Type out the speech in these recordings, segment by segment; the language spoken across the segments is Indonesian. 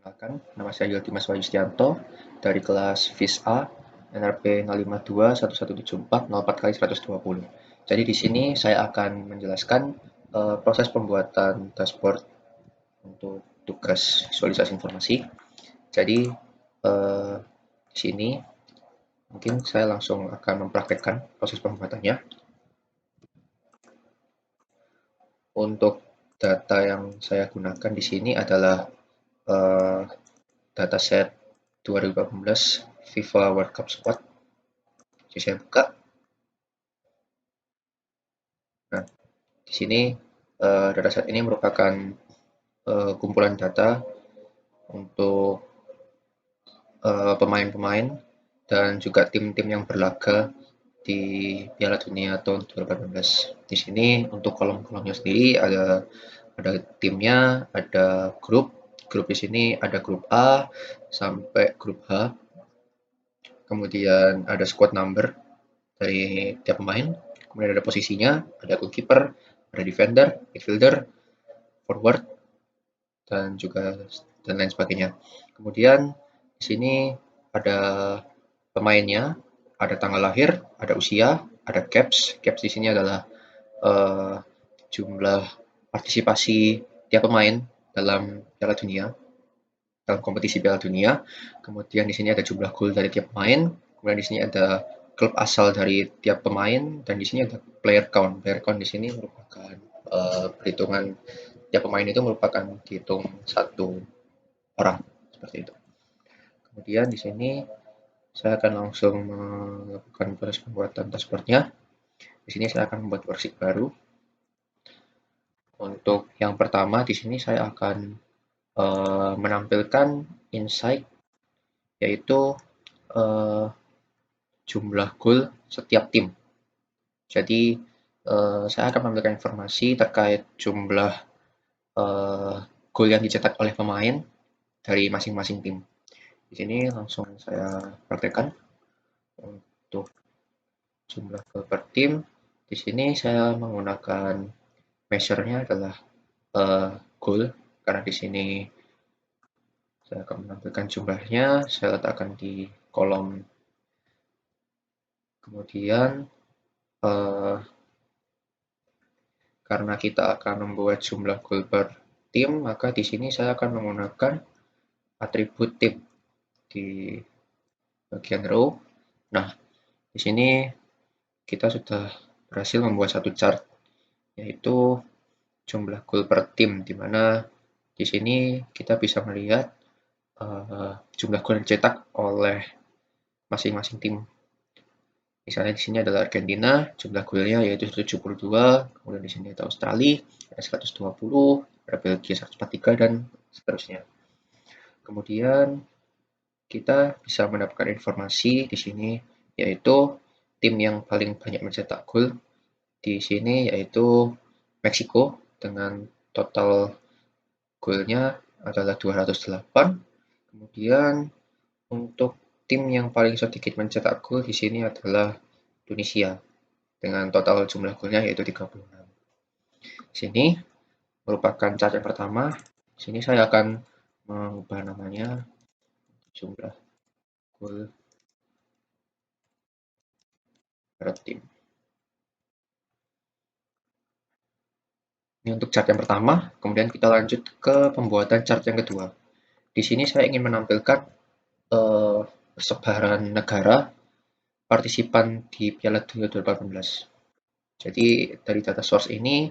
Perkenalkan, nama saya Dimas Wahyu Setianto dari kelas FIS A NRP 0521174 kali 120. Jadi di sini saya akan menjelaskan proses pembuatan dashboard untuk tugas visualisasi informasi. Jadi di sini mungkin saya langsung akan mempraktekkan proses pembuatannya. Untuk data yang saya gunakan di sini adalah dataset 2018 FIFA World Cup Squad. Jadi saya buka. Nah, di sini dataset ini merupakan kumpulan data untuk pemain-pemain dan juga tim-tim yang berlaga di Piala Dunia tahun 2018. Di sini untuk kolom-kolomnya sendiri ada timnya, ada grup di sini ada grup A sampai grup H. Kemudian ada squad number dari tiap pemain, kemudian ada posisinya, ada goalkeeper, ada defender, midfielder, forward, dan lain sebagainya. Kemudian di sini ada pemainnya, ada tanggal lahir, ada usia, ada caps. Caps di sini adalah jumlah partisipasi tiap pemain dalam Piala Dunia, dalam kompetisi Piala Dunia. Kemudian di sini ada jumlah gol dari tiap pemain. Kemudian di sini ada klub asal dari tiap pemain, dan di sini ada player count. Player count di sini merupakan perhitungan tiap pemain itu merupakan dihitung satu orang, seperti itu. Kemudian di sini saya akan langsung melakukan proses pembuatan dashboardnya. Di sini saya akan membuat worksheet baru. Untuk yang pertama di sini saya akan menampilkan insight, yaitu jumlah gol setiap tim. Jadi saya akan menampilkan informasi terkait jumlah gol yang dicetak oleh pemain dari masing-masing tim. Di sini langsung saya praktekkan untuk jumlah gol per tim. Di sini saya menggunakan measure-nya adalah gol, karena di sini saya akan menampilkan jumlahnya. Saya letakkan di kolom. Kemudian karena kita akan membuat jumlah gol per tim, maka di sini saya akan menggunakan atribut tim di bagian row. Nah, di sini kita sudah berhasil membuat satu chart, yaitu jumlah gol per tim, di mana di sini kita bisa melihat jumlah gol yang dicetak oleh masing-masing tim. Misalnya di sini adalah Argentina, jumlah golnya yaitu 172, kemudian di sini ada Australia, ada 120, ada Belgia 143, dan seterusnya. Kemudian kita bisa mendapatkan informasi di sini, yaitu tim yang paling banyak mencetak gol di sini yaitu Meksiko dengan total golnya adalah 208. Kemudian untuk tim yang paling sedikit mencetak gol di sini adalah Tunisia dengan total jumlah golnya yaitu 36. Di sini merupakan chart yang pertama. Di sini saya akan mengubah namanya jumlah gol per tim. Ini untuk chart yang pertama, kemudian kita lanjut ke pembuatan chart yang kedua. Di sini saya ingin menampilkan persebaran negara partisipan di Piala Dunia 2018. Jadi dari data source ini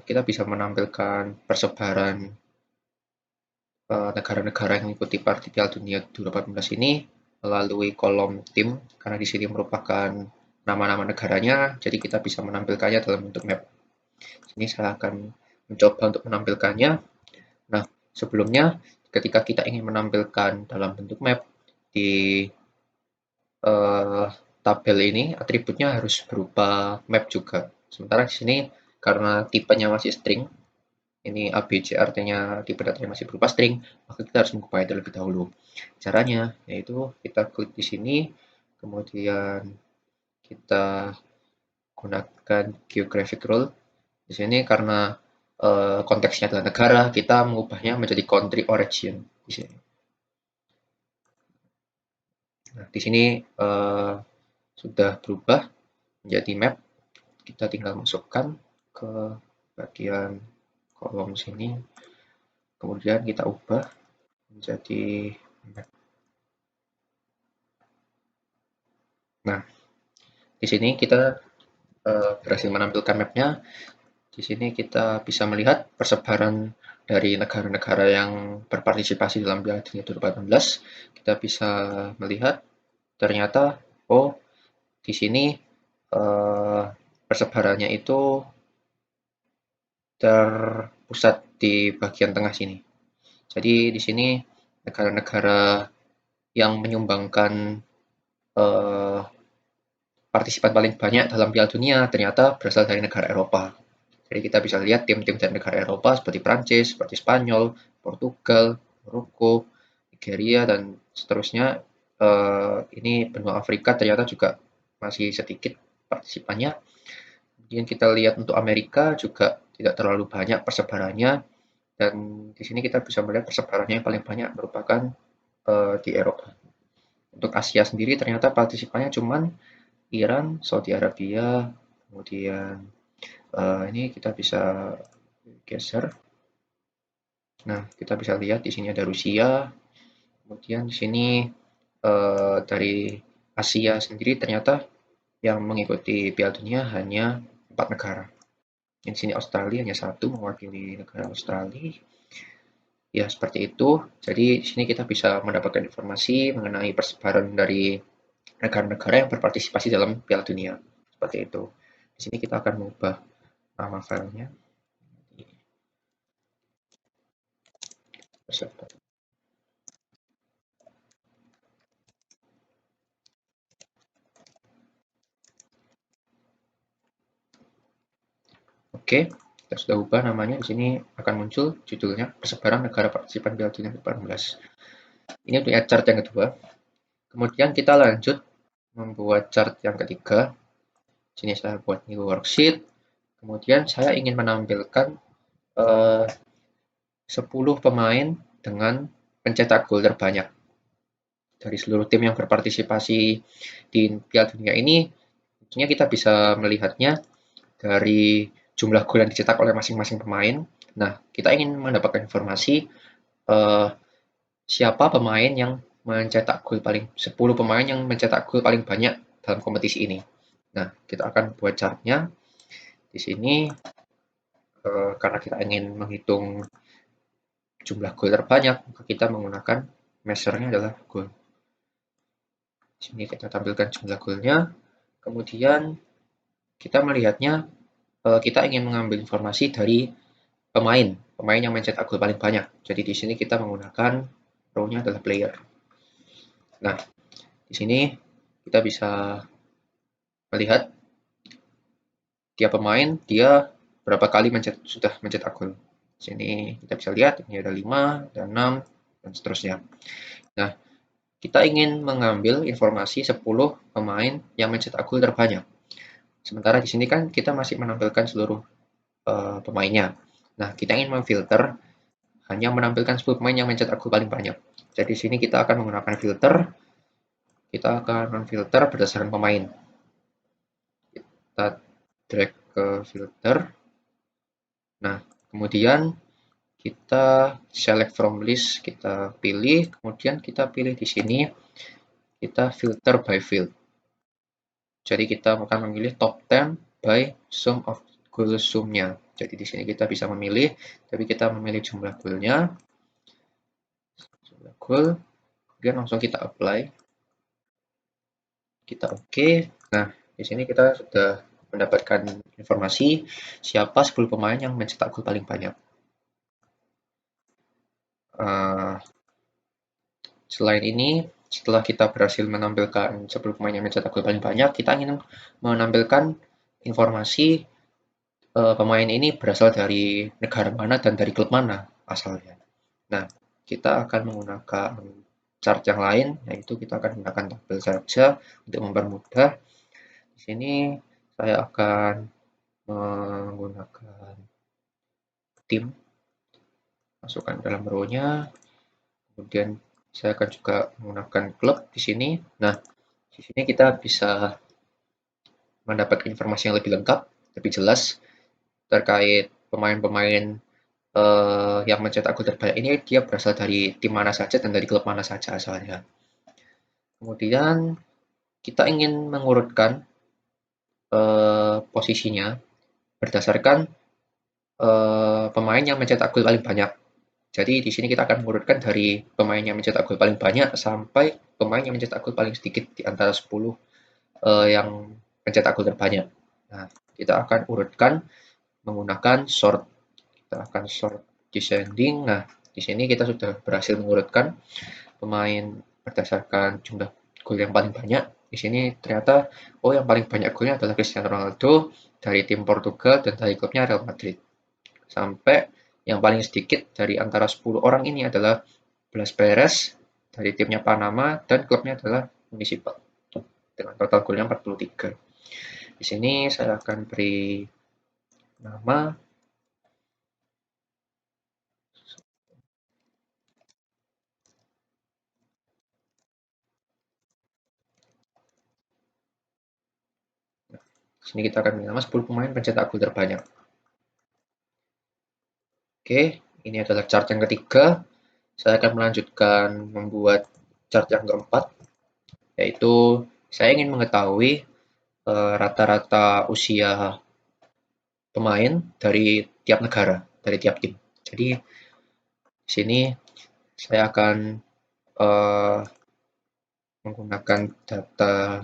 kita bisa menampilkan persebaran negara-negara yang mengikuti Piala Dunia 2018 ini melalui kolom tim, karena di sini merupakan nama-nama negaranya, jadi kita bisa menampilkannya dalam bentuk map. Ini saya akan mencoba untuk menampilkannya. Nah, sebelumnya ketika kita ingin menampilkan dalam bentuk map di tabel ini, atributnya harus berupa map juga. Sementara di sini karena tipenya masih string, ini ABC artinya tipe datanya masih berupa string, maka kita harus mengubahnya terlebih dahulu. Caranya yaitu kita klik di sini, kemudian kita gunakan geographic rule. Di sini karena konteksnya adalah negara, kita mengubahnya menjadi country origin di sini. Nah, di sini sudah berubah menjadi map. Kita tinggal masukkan ke bagian kolom sini, kemudian kita ubah menjadi map. Nah, di sini kita berhasil menampilkan mapnya. Di sini kita bisa melihat persebaran dari negara-negara yang berpartisipasi dalam Piala Dunia 2018. Kita bisa melihat ternyata, oh, di sini persebarannya itu terpusat di bagian tengah sini. Jadi di sini negara-negara yang menyumbangkan partisipan paling banyak dalam Piala Dunia ternyata berasal dari negara Eropa. Jadi kita bisa lihat tim-tim dari negara Eropa seperti Prancis, seperti Spanyol, Portugal, Maroko, Nigeria, dan seterusnya. Ini benua Afrika ternyata juga masih sedikit partisipannya. Kemudian kita lihat untuk Amerika juga tidak terlalu banyak persebarannya, dan di sini kita bisa melihat persebarannya yang paling banyak merupakan di Eropa. Untuk Asia sendiri ternyata partisipannya cuman Iran, Saudi Arabia, kemudian ini kita bisa geser. Nah, kita bisa lihat di sini ada Rusia, kemudian di sini dari Asia sendiri ternyata yang mengikuti Piala Dunia hanya 4 negara. Di sini Australia hanya satu mewakili negara Australia. Ya, seperti itu. Jadi di sini kita bisa mendapatkan informasi mengenai persebaran dari negara-negara yang berpartisipasi dalam Piala Dunia. Seperti itu. Di sini kita akan mengubah nama filenya. Oke, kita sudah ubah namanya. Di sini akan muncul judulnya Persebaran Negara Partisipan Piala Dunia 2018. Ini untuk chart yang kedua. Kemudian kita lanjut membuat chart yang ketiga. Di sini saya buat new worksheet. Kemudian saya ingin menampilkan 10 pemain dengan pencetak gol terbanyak dari seluruh tim yang berpartisipasi di Piala Dunia ini. Tentunya kita bisa melihatnya dari jumlah gol yang dicetak oleh masing-masing pemain. Nah, kita ingin mendapatkan informasi siapa pemain yang mencetak gol paling 10 pemain yang mencetak gol paling banyak dalam kompetisi ini. Nah, kita akan buat chartnya di sini karena kita ingin menghitung jumlah gol terbanyak, maka kita menggunakan measure-nya adalah gol. Di sini kita tampilkan jumlah golnya. Kemudian kita melihatnya, kita ingin mengambil informasi dari pemain yang mencetak gol paling banyak. Jadi di sini kita menggunakan row-nya adalah player. Nah, di sini kita bisa melihat tiap pemain dia berapa kali sudah mencetak gol. Di sini kita bisa lihat ini ada 5, ada 6, dan seterusnya. Nah, kita ingin mengambil informasi 10 pemain yang mencetak gol terbanyak. Sementara di sini kan kita masih menampilkan seluruh pemainnya. Nah, kita ingin memfilter hanya menampilkan 10 pemain yang mencetak gol paling banyak. Jadi di sini kita akan menggunakan filter. Kita akan memfilter berdasarkan pemain. Kita drag ke filter. Nah, kemudian kita select from list, kita pilih, kemudian kita pilih di sini, kita filter by field. Jadi kita akan memilih top 10 by sum of goal sum-nya. Jadi di sini kita bisa memilih, tapi kita memilih jumlah goal-nya, jumlah goal, kemudian langsung kita apply, kita oke. Nah, di sini kita sudah mendapatkan informasi siapa 10 pemain yang mencetak gol paling banyak. Selain ini, setelah kita berhasil menampilkan 10 pemain yang mencetak gol paling banyak, kita ingin menampilkan informasi pemain ini berasal dari negara mana dan dari klub mana asalnya. Nah, kita akan menggunakan chart yang lain, yaitu kita akan menggunakan tabel saja untuk mempermudah. Di sini saya akan menggunakan tim, masukkan dalam row-nya. Kemudian saya akan juga menggunakan klub di sini. Nah, di sini kita bisa mendapat informasi yang lebih lengkap, lebih jelas terkait pemain-pemain yang mencetak gol terbanyak ini dia berasal dari tim mana saja dan dari klub mana saja asalnya. Kemudian kita ingin mengurutkan posisinya berdasarkan pemain yang mencetak gol paling banyak. Jadi di sini kita akan mengurutkan dari pemain yang mencetak gol paling banyak sampai pemain yang mencetak gol paling sedikit di antara 10 yang mencetak gol terbanyak. Nah, kita akan urutkan menggunakan sort. Kita akan sort descending. Nah, di sini kita sudah berhasil mengurutkan pemain berdasarkan jumlah gol yang paling banyak. Di sini ternyata yang paling banyak golnya adalah Cristiano Ronaldo dari tim Portugal dan dari klubnya Real Madrid. Sampai yang paling sedikit dari antara 10 orang ini adalah Blas Perez dari timnya Panama dan klubnya adalah Municipal dengan total golnya 43. Di sini saya akan beri nama di sini kita akan beri nama 10 pemain pencetak gol terbanyak. Oke, ini adalah chart yang ketiga. Saya akan melanjutkan membuat chart yang keempat, yaitu saya ingin mengetahui rata-rata usia pemain dari tiap negara, dari tiap tim. Jadi di sini saya akan menggunakan data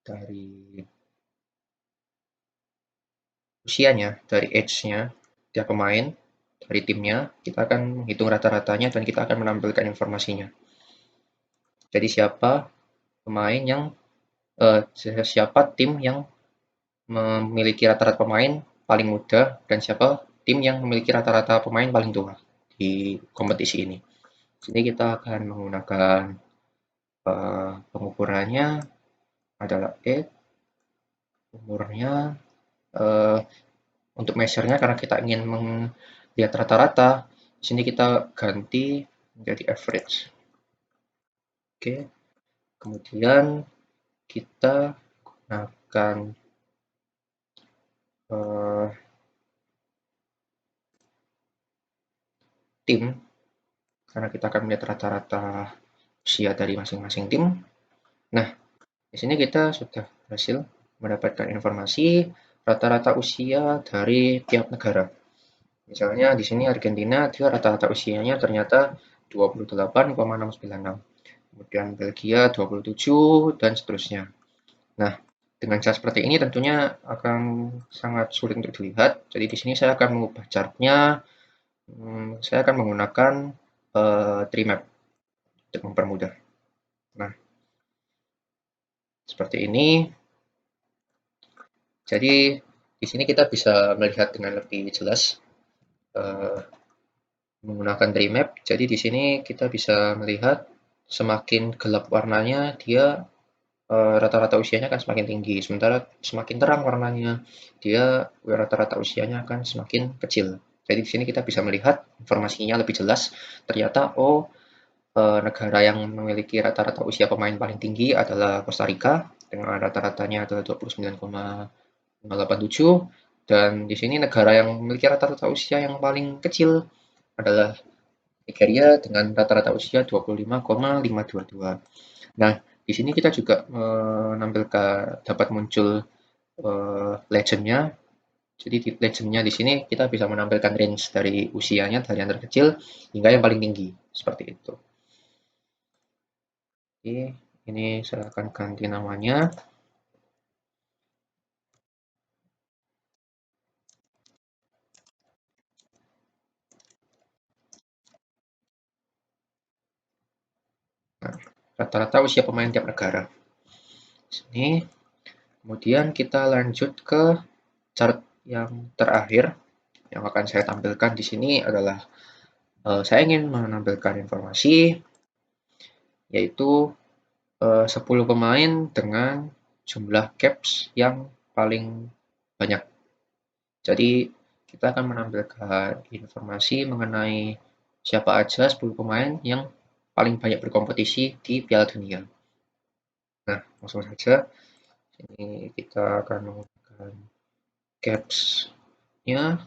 dari usianya, dari age-nya tiap pemain, dari timnya. Kita akan menghitung rata-ratanya dan kita akan menampilkan informasinya. Jadi siapa tim yang memiliki rata-rata pemain paling muda dan siapa tim yang memiliki rata-rata pemain paling tua di kompetisi ini. Jadi kita akan menggunakan pengukurannya adalah umurnya untuk measure-nya karena kita ingin melihat rata-rata. Di sini kita ganti menjadi average. Oke. Kemudian kita gunakan tim karena kita akan melihat rata-rata usia dari masing-masing tim. Nah, di sini kita sudah berhasil mendapatkan informasi rata-rata usia dari tiap negara. Misalnya di sini Argentina, dia rata-rata usianya ternyata 28,696. Kemudian Belgia 27 dan seterusnya. Nah, dengan cara seperti ini tentunya akan sangat sulit untuk dilihat. Jadi di sini saya akan mengubah chartnya. Saya akan menggunakan tree map untuk mempermudah. Nah, seperti ini. Jadi di sini kita bisa melihat dengan lebih jelas menggunakan tree map. Jadi di sini kita bisa melihat semakin gelap warnanya dia rata-rata usianya akan semakin tinggi, sementara semakin terang warnanya dia rata-rata usianya akan semakin kecil. Jadi di sini kita bisa melihat informasinya lebih jelas. Ternyata negara yang memiliki rata-rata usia pemain paling tinggi adalah Costa Rica dengan rata-ratanya adalah 29,87 dan di sini negara yang memiliki rata-rata usia yang paling kecil adalah Nigeria dengan rata-rata usia 25,522. Nah, di sini kita juga menampilkan dapat muncul legend-nya. Jadi di legend-nya di sini kita bisa menampilkan range dari usianya dari yang terkecil hingga yang paling tinggi seperti itu. Oke, ini saya akan ganti namanya. Nah, rata-rata usia pemain tiap negara. Sini. Kemudian kita lanjut ke chart yang terakhir yang akan saya tampilkan di sini adalah saya ingin menampilkan informasi yaitu 10 pemain dengan jumlah caps yang paling banyak. Jadi kita akan menampilkan informasi mengenai siapa aja 10 pemain yang paling banyak berkompetisi di Piala Dunia. Nah, langsung saja. Ini kita akan menggunakan caps-nya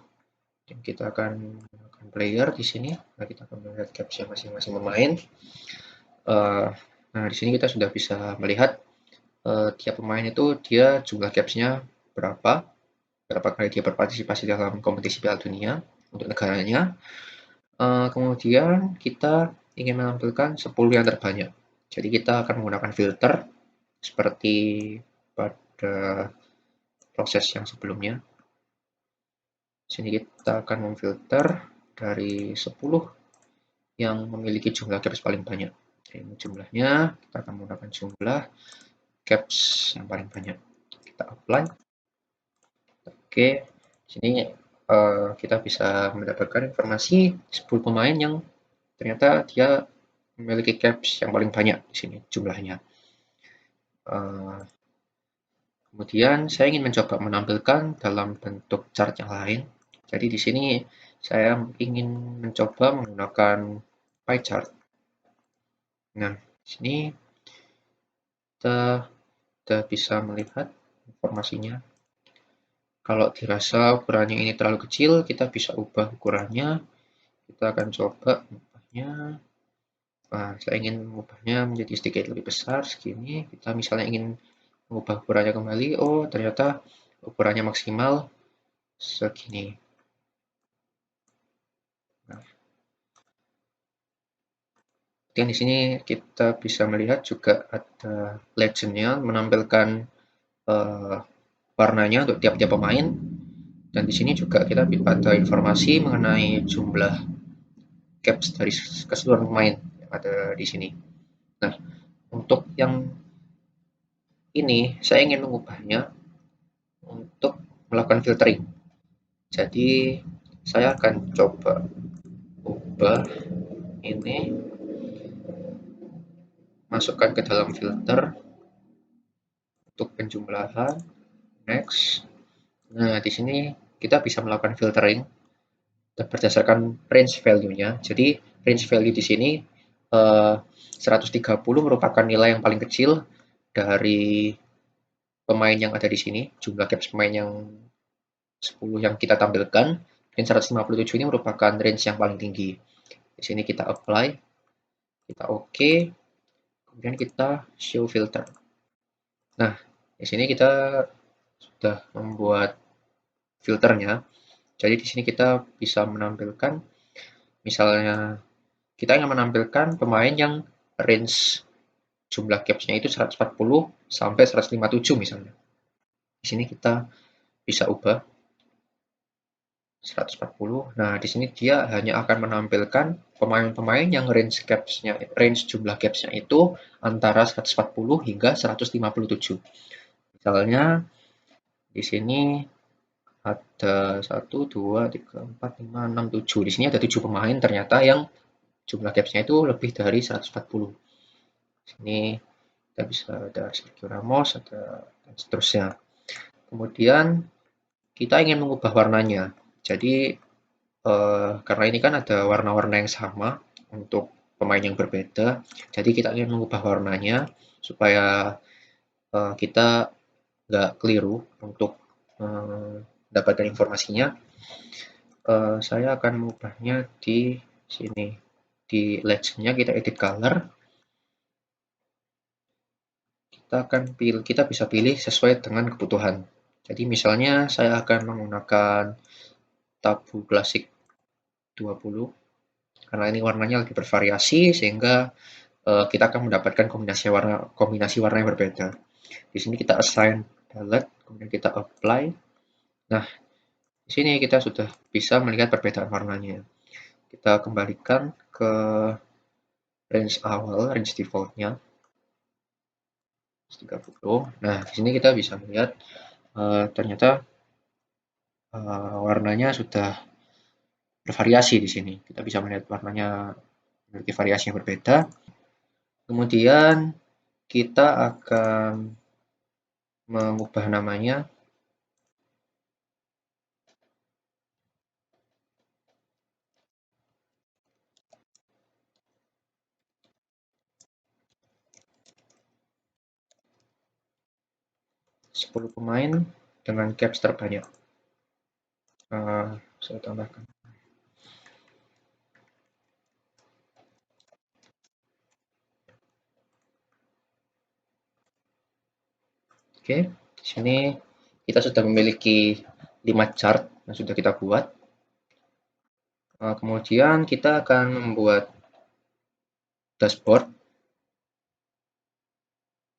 dan kita akan menggunakan player di sini. Nah, kita akan melihat caps-nya masing-masing pemain. Nah, di sini kita sudah bisa melihat tiap pemain itu dia jumlah caps-nya berapa kali dia berpartisipasi dalam kompetisi Piala Dunia untuk negaranya. Kemudian kita ingin menampilkan 10 yang terbanyak. Jadi kita akan menggunakan filter seperti pada proses yang sebelumnya. Sini kita akan memfilter dari 10 yang memiliki jumlah caps paling banyak. Ini jumlahnya, kita akan menggunakan jumlah caps yang paling banyak. Kita apply. Oke, sini kita bisa mendapatkan informasi 10 pemain yang ternyata dia memiliki caps yang paling banyak di sini jumlahnya. Kemudian saya ingin mencoba menampilkan dalam bentuk chart yang lain. Jadi di sini saya ingin mencoba menggunakan pie chart. Nah, di sini kita sudah bisa melihat informasinya. Kalau dirasa ukurannya ini terlalu kecil, kita bisa ubah ukurannya. Kita akan coba mengubahnya. Nah, saya ingin mengubahnya menjadi sedikit lebih besar, segini. Kita misalnya ingin mengubah ukurannya kembali. Oh, ternyata ukurannya maksimal segini. Nah, dan di sini kita bisa melihat juga ada legend-nya menampilkan warnanya untuk tiap-tiap pemain. Dan di sini juga kita ada informasi mengenai jumlah caps dari keseluruhan pemain yang ada di sini. Nah, untuk yang ini saya ingin mengubahnya untuk melakukan filtering. Jadi saya akan coba ubah ini, masukkan ke dalam filter untuk penjumlahan, next. Nah, di sini kita bisa melakukan filtering berdasarkan range value-nya. Jadi range value di sini 130 merupakan nilai yang paling kecil dari pemain yang ada di sini, jumlah caps pemain yang 10 yang kita tampilkan, dan 157 ini merupakan range yang paling tinggi. Di sini kita apply, kita OK, kemudian kita show filter. Nah, di sini kita sudah membuat filternya. Jadi di sini kita bisa menampilkan, misalnya kita ingin menampilkan pemain yang range jumlah capsnya itu 140 sampai 157 misalnya. Di sini kita bisa ubah 140. Nah, di sini dia hanya akan menampilkan pemain-pemain yang range jumlah capsnya itu antara 140 hingga 157. Misalnya di sini ada 1, 2, 3, 4, 5, 6, 7. Di sini ada 7 pemain ternyata yang jumlah capsnya itu lebih dari 140. Di sini kita bisa ada Sergio Ramos, ada dan seterusnya. Kemudian kita ingin mengubah warnanya. Jadi karena ini kan ada warna-warna yang sama untuk pemain yang berbeda, jadi kita ingin mengubah warnanya supaya kita nggak keliru untuk mendapatkan informasinya. Saya akan mengubahnya di sini, di legend-nya kita edit color. Kita bisa pilih sesuai dengan kebutuhan. Jadi misalnya saya akan menggunakan tabu klasik 20 karena ini warnanya lebih bervariasi sehingga kita akan mendapatkan kombinasi warna yang berbeda. Di sini kita assign palette, kemudian kita apply. Nah, di sini kita sudah bisa melihat perbedaan warnanya. Kita kembalikan ke range awal, range default-nya 30. Nah, di sini kita bisa melihat ternyata warnanya sudah bervariasi di sini. Kita bisa melihat warnanya memiliki variasi yang berbeda. Kemudian kita akan mengubah namanya 10 pemain dengan caps terbanyak. Saya tambahkan. Oke, di sini kita sudah memiliki 5 chart yang sudah kita buat. Kemudian kita akan membuat dashboard.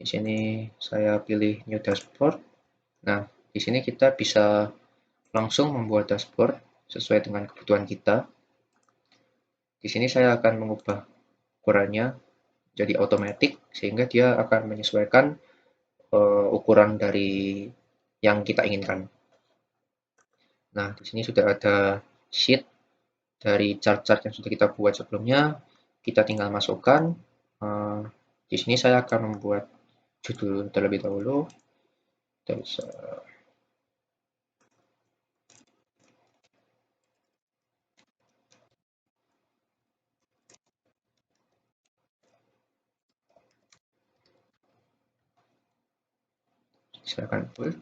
Di sini saya pilih new dashboard. Nah, di sini kita bisa langsung membuat dashboard sesuai dengan kebutuhan kita. Di sini saya akan mengubah ukurannya jadi automatic sehingga dia akan menyesuaikan ukuran dari yang kita inginkan. Nah, di sini sudah ada sheet dari chart-chart yang sudah kita buat sebelumnya. Kita tinggal masukkan. Di sini saya akan membuat judul terlebih dahulu. Kita bisa silakan full.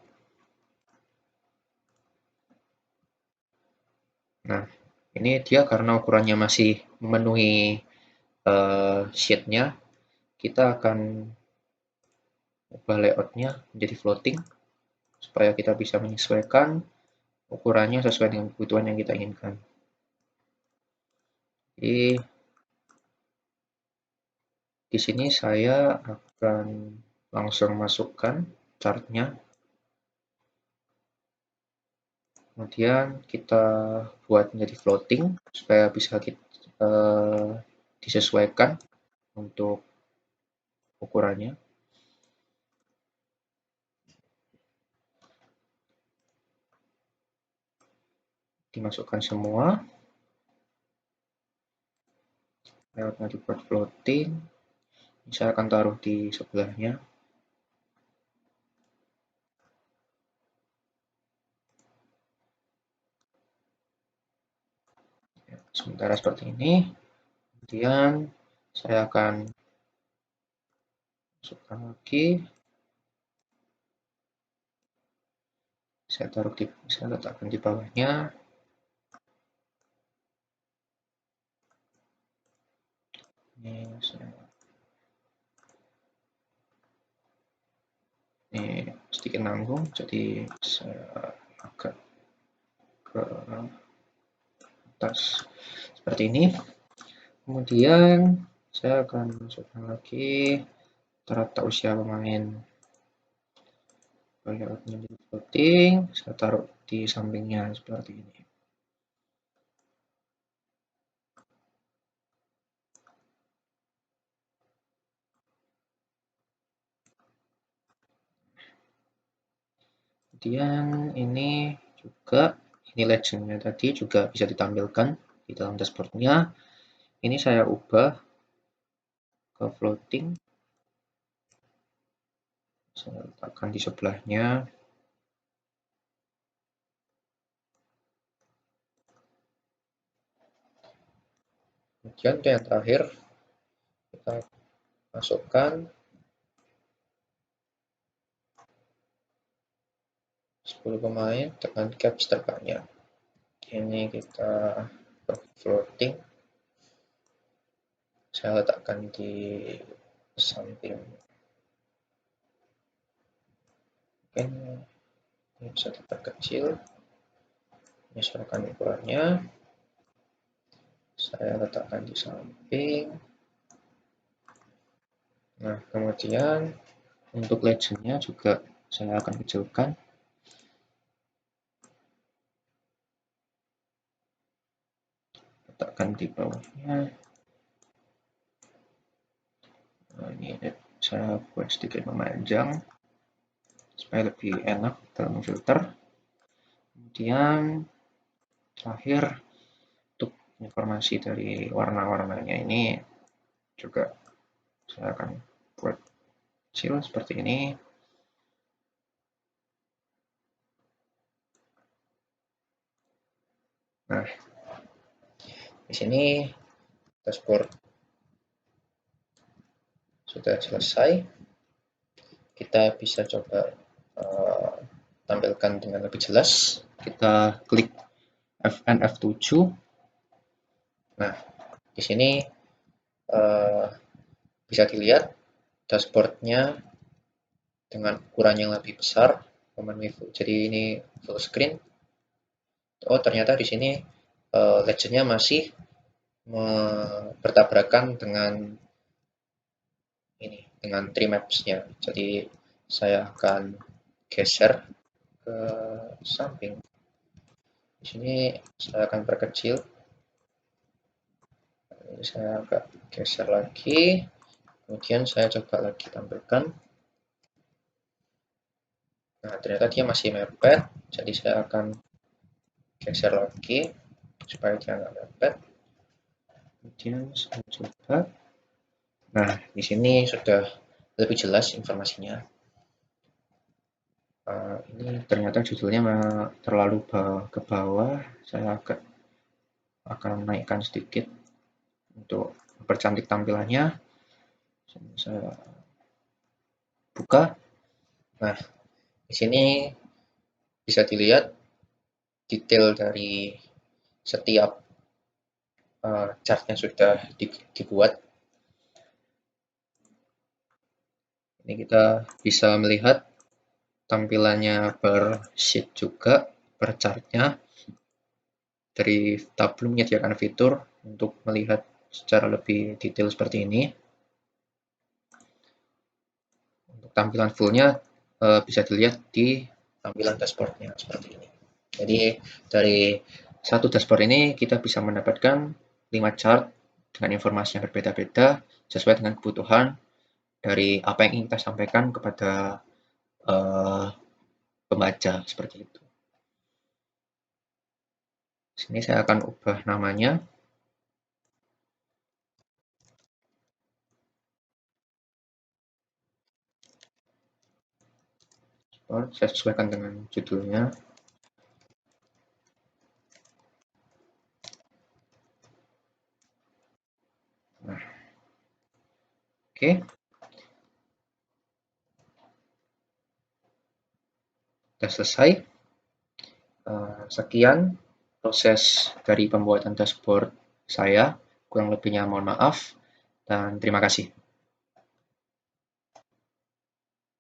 Nah, ini dia karena ukurannya masih memenuhi sheet-nya, kita akan ubah layout-nya menjadi floating supaya kita bisa menyesuaikan ukurannya sesuai dengan kebutuhan yang kita inginkan. Jadi di sini saya akan langsung masukkan chart-nya. Kemudian kita buat menjadi floating supaya bisa disesuaikan untuk ukurannya. Dimasukkan semua. Layoutnya dibuat floating. Saya akan taruh di sebelahnya. Sementara seperti ini. Kemudian saya akan masukkan lagi. Saya letakkan di bawahnya. Ini sedikit nanggung, jadi saya agak ke atas seperti ini. Kemudian saya akan masukkan lagi rata usia pemain. Layoutnya di floating, saya taruh di sampingnya seperti ini. Kemudian ini legend-nya tadi juga bisa ditampilkan di dalam dashboard-nya. Ini saya ubah ke floating. Saya letakkan di sebelahnya. Kemudian yang terakhir kita masukkan 10 pemain dengan caps terbanyak. Ini kita floating. Saya letakkan di samping. Ini bisa diperkecil. Menyesuaikan ukurannya. Saya letakkan di samping. Nah, kemudian untuk legend-nya juga saya akan kecilkan. Letakkan di bawahnya. Nah, ini saya buat sedikit memanjang supaya lebih enak dalam filter. Kemudian terakhir untuk informasi dari warna-warnanya ini juga saya akan buat kecil seperti ini. Nah, di sini dashboard sudah selesai. Kita bisa coba uh, tampilkan dengan lebih jelas. Kita klik Fn F7. Nah, di sini uh, bisa dilihat dashboardnya dengan ukuran yang lebih besar, memenuhi jadi ini full screen. Oh, ternyata di sini legendnya masih bertabrakan dengan ini, dengan tree maps-nya. Jadi saya akan geser ke samping. Di sini saya akan perkecil. Ini saya agak geser lagi. Kemudian saya coba lagi tampilkan. Nah, ternyata dia masih mepet. Jadi saya akan geser lagi supaya dia nggak mepet. Kemudian saya coba. Nah, di sini sudah lebih jelas informasinya. Ini ternyata judulnya terlalu ke bawah. Saya akan naikkan sedikit untuk mempercantik tampilannya. Saya buka. Nah, di sini bisa dilihat detail dari setiap chart yang sudah dibuat. Ini kita bisa melihat tampilannya per sheet juga, per chartnya. Dari Tableau menyediakan fitur untuk melihat secara lebih detail seperti ini. Untuk tampilan fullnya bisa dilihat di tampilan dashboardnya seperti ini. Jadi dari satu dashboard ini kita bisa mendapatkan 5 chart dengan informasi yang berbeda-beda sesuai dengan kebutuhan dari apa yang ingin kita sampaikan kepada pembaca seperti itu. Sini saya akan ubah namanya. Saya sesuaikan dengan judulnya. Nah, oke. Sudah selesai. Sekian proses dari pembuatan dashboard saya. Kurang lebihnya mohon maaf dan terima kasih.